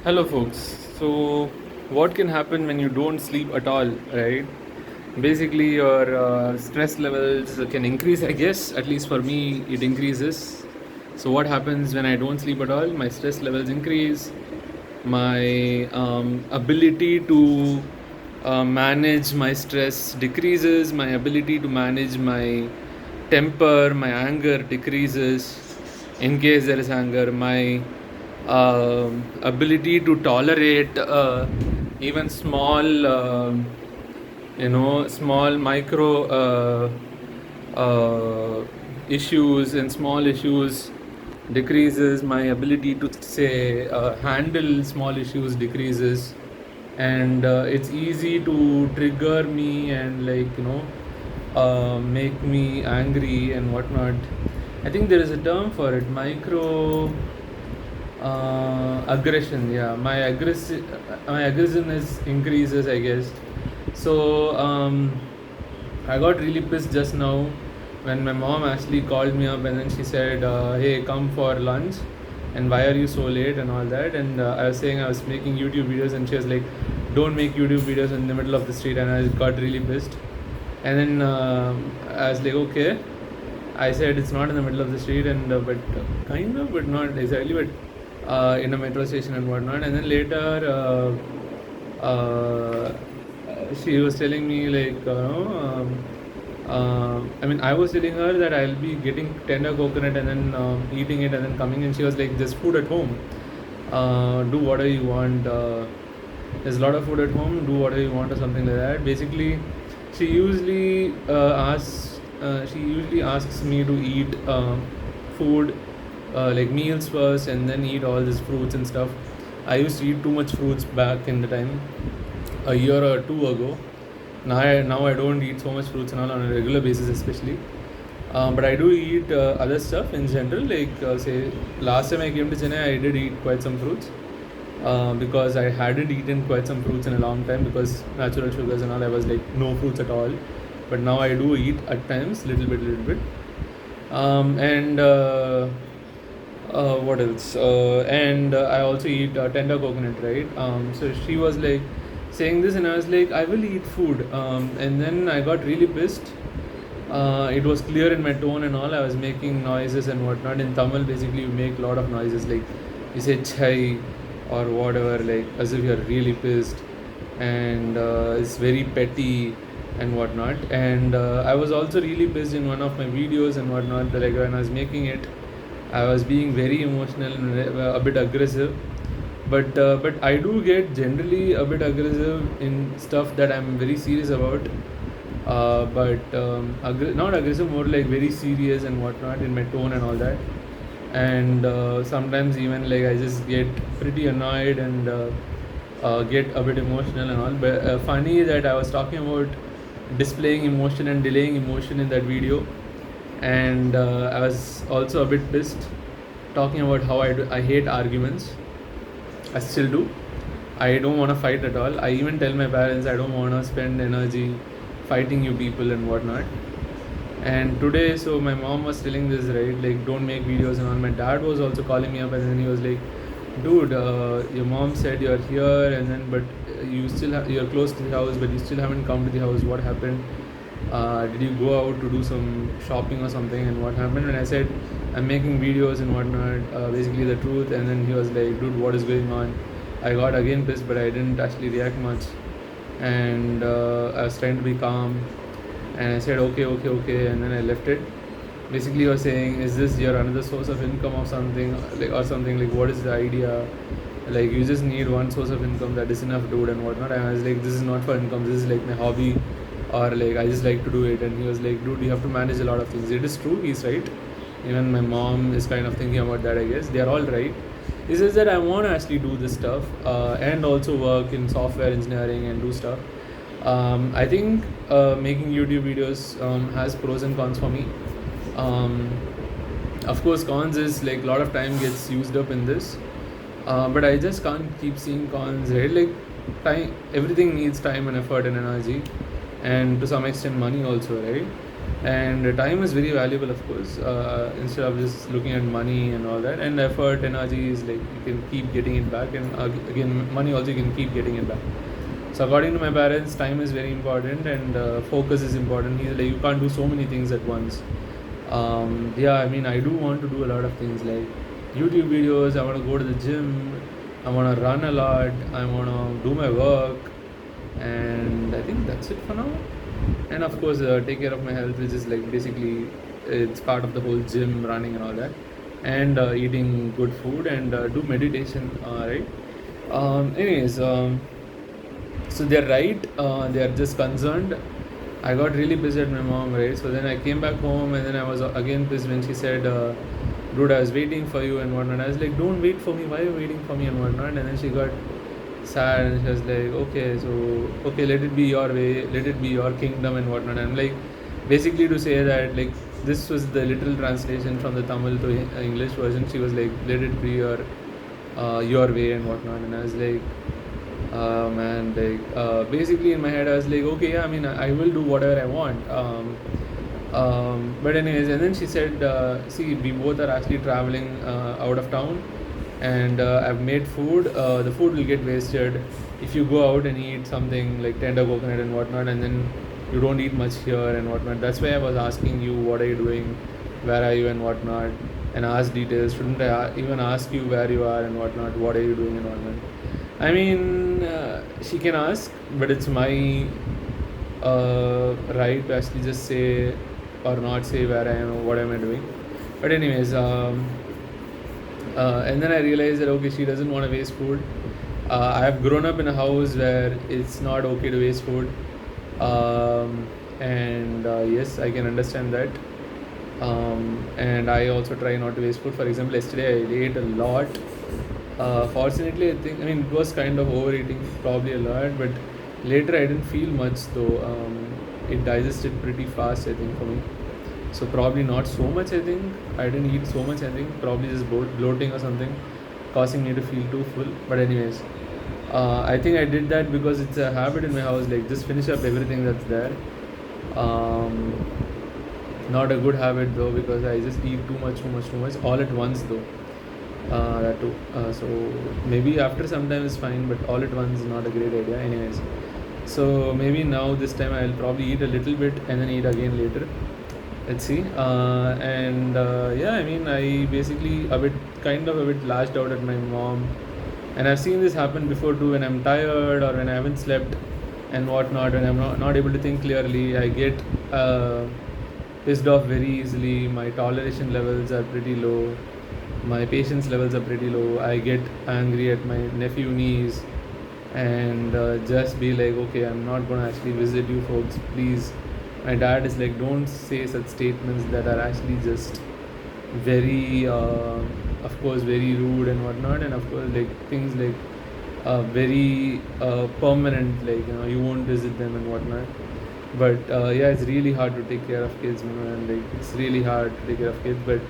Hello, folks. So, what can happen when you don't sleep at all, right? Basically, your stress levels can increase, I guess. At least for me, it increases. So, what happens when I don't sleep at all? My stress levels increase, my ability to manage my stress decreases, my ability to manage my temper, my anger decreases in case there is anger, my ability to tolerate even small, small micro issues and small issues decreases, my ability to say handle small issues decreases, and it's easy to trigger me and make me angry and whatnot. I think there is a term for it, micro aggression. Yeah, my aggressiveness increases, I guess. So I got really pissed just now when my mom actually called me up and then she said, "Hey, come for lunch." And why are you so late and all that? And I was saying I was making YouTube videos, and she was like, "Don't make YouTube videos in the middle of the street." And I got really pissed. And then I was like, "Okay." I said it's not in the middle of the street, and but kind of, but not exactly, but in a metro station and whatnot. And then later, she was telling me I mean, I was telling her that I'll be getting tender coconut and then eating it and then coming, and she was like, "There's food at home. Do whatever you want. There's a lot of food at home. Do whatever you want," or something like that. Basically, she usually asks me to eat food, like meals first, and then eat all these fruits and stuff. I used to eat too much fruits back in the time, a year or two ago. Now I don't eat so much fruits and all on a regular basis, especially. But I do eat other stuff in general. Like say, last time I came to Chennai, I did eat quite some fruits because I hadn't eaten quite some fruits in a long time because natural sugars and all. I was like no fruits at all. But now I do eat at times, little bit. And what else? And I also eat tender coconut, right? So she was like saying this, and I was like, I will eat food. And then I got really pissed. It was clear in my tone and all. I was making noises and whatnot. In Tamil, basically, you make a lot of noises, like you say chai or whatever, like as if you're really pissed, and it's very petty and whatnot. And I was also really pissed in one of my videos and whatnot. Like when I was making it, I was being very emotional and a bit aggressive. But I do get generally a bit aggressive in stuff that I'm very serious about. But not aggressive, more like very serious and whatnot in my tone and all that. And sometimes even like I just get pretty annoyed and get a bit emotional and all. But funny that I was talking about displaying emotion and delaying emotion in that video, and I was also a bit pissed talking about how I hate arguments. I still do. I don't want to fight at all. I even tell my parents I don't want to spend energy fighting you people and whatnot. And today, so my mom was telling this, right? Like, don't make videos and all. My dad was also calling me up, and then he was like, "Dude, your mom said you're here, and then but you're close to the house, but you still haven't come to the house. What happened? Did you go out to do some shopping or something? And what happened?" And I said, "I'm making videos and whatnot. Basically the truth." And then he was like, "Dude, what is going on?" I got again pissed, but I didn't actually react much, and I was trying to be calm, and I said, okay, and then I left it. Basically, you're saying, is this your another source of income or something, like what is the idea? Like you just need one source of income, that is enough, dude, and whatnot. And I was like, this is not for income, this is like my hobby, or like I just like to do it. And he was like, dude, you have to manage a lot of things. It is true, he's right. Even my mom is kind of thinking about that, I guess. They are all right. This is that I want to actually do this stuff and also work in software engineering and do stuff. I think making YouTube videos has pros and cons for me. Um, of course, cons is like a lot of time gets used up in this, but I just can't keep seeing cons, right? Like time, everything needs time and effort and energy, and to some extent money also, right? And time is very valuable, of course. Instead of just looking at money and all that, and effort, energy is like you can keep getting it back, and again, money also you can keep getting it back. So according to my parents, time is very important, and focus is important. He's like, you can't do so many things at once. Yeah, I mean, I do want to do a lot of things like YouTube videos. I want to go to the gym. I want to run a lot. I want to do my work, and I think that's it for now. And of course, take care of my health, which is like basically it's part of the whole gym, running, and all that, and eating good food and do meditation. Right. Anyways. So they're right. They're just concerned. I got really pissed at my mom, right? So then I came back home, and then I was again pissed when she said, "Dude, I was waiting for you and whatnot." I was like, "Don't wait for me. Why are you waiting for me and whatnot?" And then she got sad and she was like, "Okay, so okay, let it be your way, let it be your kingdom and whatnot." And I'm like, basically to say that like this was the literal translation from the Tamil to English version. She was like, "Let it be your way and whatnot." And I was like, man, like basically in my head I was like, okay, yeah, I mean, I will do whatever I want. But anyways, and then she said, see, we both are actually traveling out of town, and I've made food. The food will get wasted if you go out and eat something like tender coconut and whatnot, and then you don't eat much here and whatnot. That's why I was asking you, what are you doing, where are you and whatnot, and ask details. Shouldn't I even ask you where you are and whatnot, what are you doing and whatnot? I mean, she can ask, but it's my right to actually just say or not say where I am or what am I doing. But anyways, and then I realized that okay, she doesn't want to waste food. I have grown up in a house where it's not okay to waste food, and yes, I can understand that. And I also try not to waste food. For example, yesterday I ate a lot. Fortunately, I mean, it was kind of overeating, probably a lot, but later I didn't feel much though. It digested pretty fast, I think, for me. So probably not so much, I think. I didn't eat so much, I think. Probably just bloating or something, causing me to feel too full. But anyways, I think I did that because it's a habit in my house, like just finish up everything that's there. Not a good habit though, because I just eat too much all at once though. That too. So maybe after some time is fine, but all at once is not a great idea. Anyways, so maybe now this time I'll probably eat a little bit and then eat again later. Let's see. And yeah, I mean, I basically a bit lashed out at my mom, and I've seen this happen before too. When I'm tired or when I haven't slept and whatnot, when I'm not able to think clearly, I get pissed off very easily. My toleration levels are pretty low. My patience levels are pretty low. I get angry at my nephew niece and just be like, okay, I'm not gonna actually visit you folks, please. My dad is like, don't say such statements that are actually just very of course very rude and whatnot, and of course like things like very permanent, like you won't visit them and whatnot. But yeah, it's really hard to take care of kids, and like it's really hard to take care of kids, but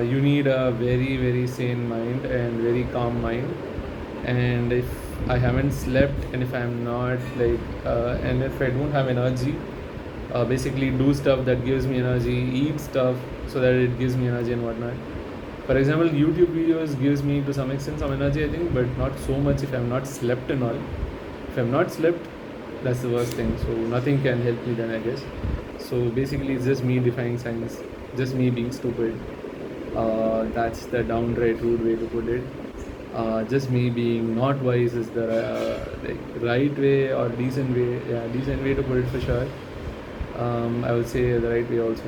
you need a very sane mind and very calm mind. And if I haven't slept, and if I'm not like and if I don't have energy, basically do stuff that gives me energy, eat stuff so that it gives me energy and whatnot. For example, YouTube videos gives me to some extent some energy, I think, but not so much if I'm not slept and all. If I'm not slept, that's the worst thing. So nothing can help me then, I guess. So basically it's just me defying science, just me being stupid. That's the downright rude way to put it. Just me being not wise is the like right way or decent way. Yeah, decent way to put it for sure. I would say the right way also.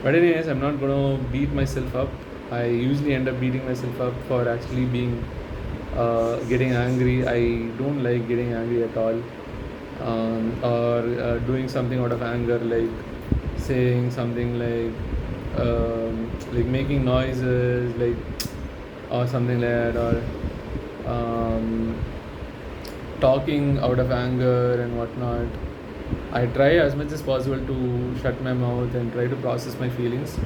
But anyways, I'm not gonna beat myself up. I usually end up beating myself up for actually being getting angry. I don't like getting angry at all, or doing something out of anger, like saying something like making noises, like or something like that, or talking out of anger and whatnot. I try as much as possible to shut my mouth and try to process my feelings,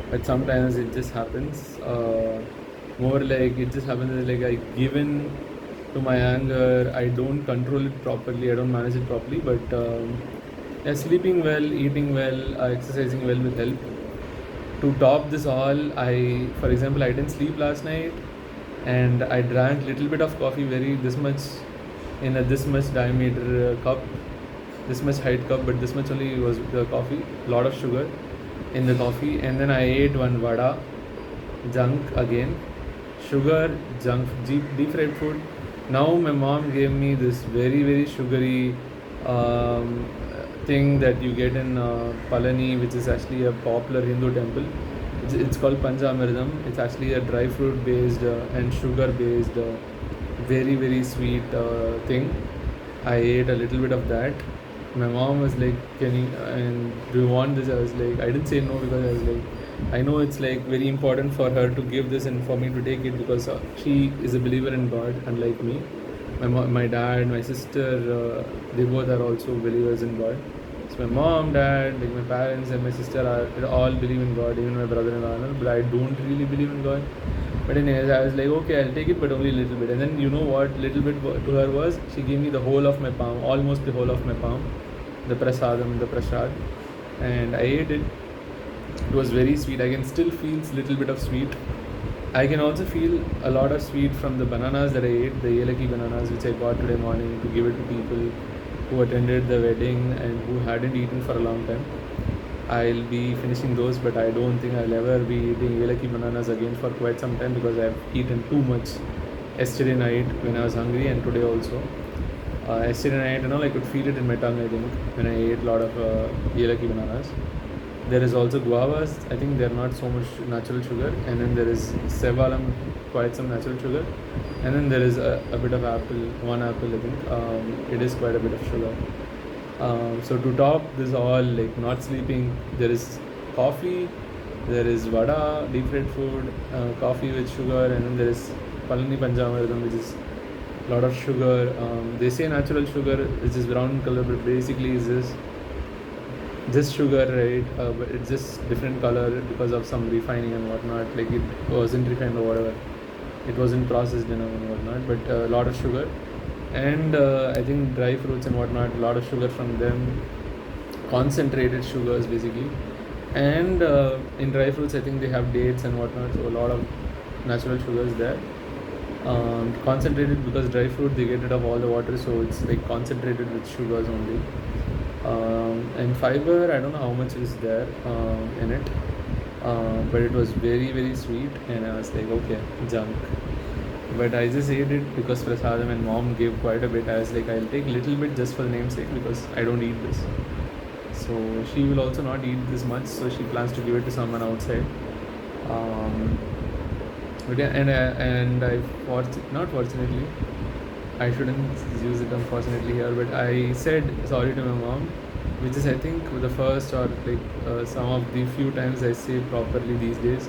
but sometimes it just happens. More like it just happens like I give in to my anger. I don't control it properly. I don't manage it properly. But Yeah, sleeping well, eating well, exercising well will help. To top this all, for example, I didn't sleep last night, and I drank little bit of coffee, very this much, in a this much diameter cup, this much height cup, but this much only was the coffee. Lot of sugar in the coffee, and then I ate one vada, junk again, sugar, junk, deep fried food. Now my mom gave me this very sugary um, thing that you get in Palani, which is actually a popular Hindu temple. It's called Panjamridam. It's actually a dry fruit based and sugar based, very sweet thing. I ate a little bit of that. My mom was like, "Can you and do you want this?" I was like, I didn't say no because I was like, I know it's like very important for her to give this and for me to take it because she is a believer in God, unlike me. My dad, my sister, they both are also believers in God. So my mom, dad, like my parents and my sister are all believe in God. Even my brother-in-law, but I don't really believe in God. But anyways, I was like, okay, I'll take it, but only a little bit. And then you know what? Little bit to her was she gave me the whole of my palm, almost the whole of my palm, the prasadam, the prasad, and I ate it. It was very sweet. I can still feel little bit of sweet. I can also feel a lot of sweet from the bananas that I ate, the Yelaki bananas which I got today morning to give it to people who attended the wedding and who hadn't eaten for a long time. I'll be finishing those, but I don't think I'll ever be eating Yelaki bananas again for quite some time because I've eaten too much yesterday night when I was hungry and today also. Yesterday night, I could feel it in my tongue, I think, when I ate a lot of Yelaki bananas. There is also guavas. I think they're not so much natural sugar. And then there is sevalam, quite some natural sugar. And then there is a bit of apple, one apple, I think. It is quite a bit of sugar. So to top this all, like not sleeping, there is coffee, there is vada, deep fried food, coffee with sugar, and then there is Palani Panjamridam, which is a lot of sugar. They say natural sugar, which is brown in color, but basically is just sugar, right? But it's just different color because of some refining and whatnot. Like it wasn't refined or whatever. It wasn't processed enough and whatnot. But a lot of sugar, and I think dry fruits and whatnot. A lot of sugar from them, concentrated sugars basically. And in dry fruits, I think they have dates and whatnot. So a lot of natural sugars there. Concentrated because dry fruit they get rid of all the water, so it's like concentrated with sugars only. And fiber, I don't know how much is there in it, but it was very sweet, and I was like, okay, junk. But I just ate it because prasadam and mom gave quite a bit. I was like, I'll take little bit just for the namesake because I don't eat this. So she will also not eat this much, so she plans to give it to someone outside. But yeah, and I not fortunately, I shouldn't use it unfortunately here, but I said sorry to my mom, which is I think the first or like some of the few times I say properly these days.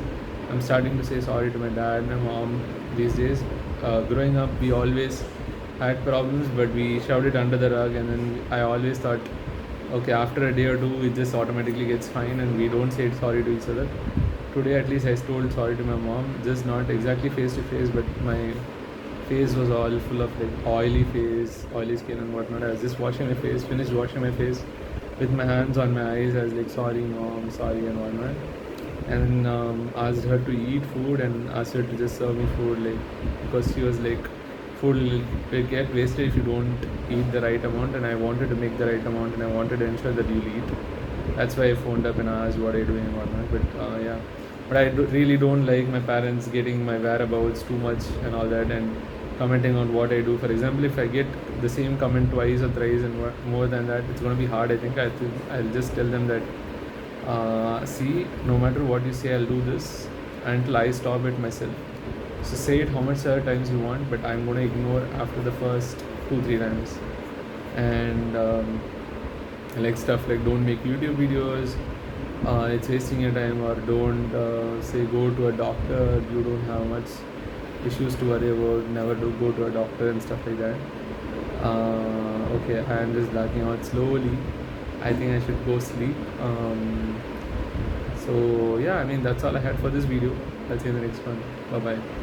I'm starting to say sorry to my dad, my mom these days. Growing up, we always had problems, but we shoved it under the rug, and then I always thought, okay, after a day or two, it just automatically gets fine, and we don't say sorry to each other. Today, at least, I told sorry to my mom, just not exactly face to face, but my face was all full of like oily face, oily skin and whatnot. I was just washing my face, finished washing my face with my hands on my eyes. I was like, sorry mom, sorry and whatnot. And asked her to eat food and asked her to just serve me food, like because she was like, food will get wasted if you don't eat the right amount, and I wanted to make the right amount and I wanted to ensure that you'll eat. That's why I phoned up and asked what are you doing and whatnot. But yeah, but I really don't like my parents getting my whereabouts too much and all that, and commenting on what I do. For example, if I get the same comment twice or thrice and more than that, it's going to be hard. I think I'll just tell them that, see, no matter what you say, I'll do this until I stop it myself. So say it how much times you want, but I'm going to ignore after the first 2-3 times. And like stuff like don't make YouTube videos, it's wasting your time, or don't say go to a doctor, you don't have much issues to worry about, never do go to a doctor and stuff like that. Okay, I am just blacking out slowly. I think I should go sleep. So yeah, I mean that's all I had for this video. I'll see you in the next one. Bye bye.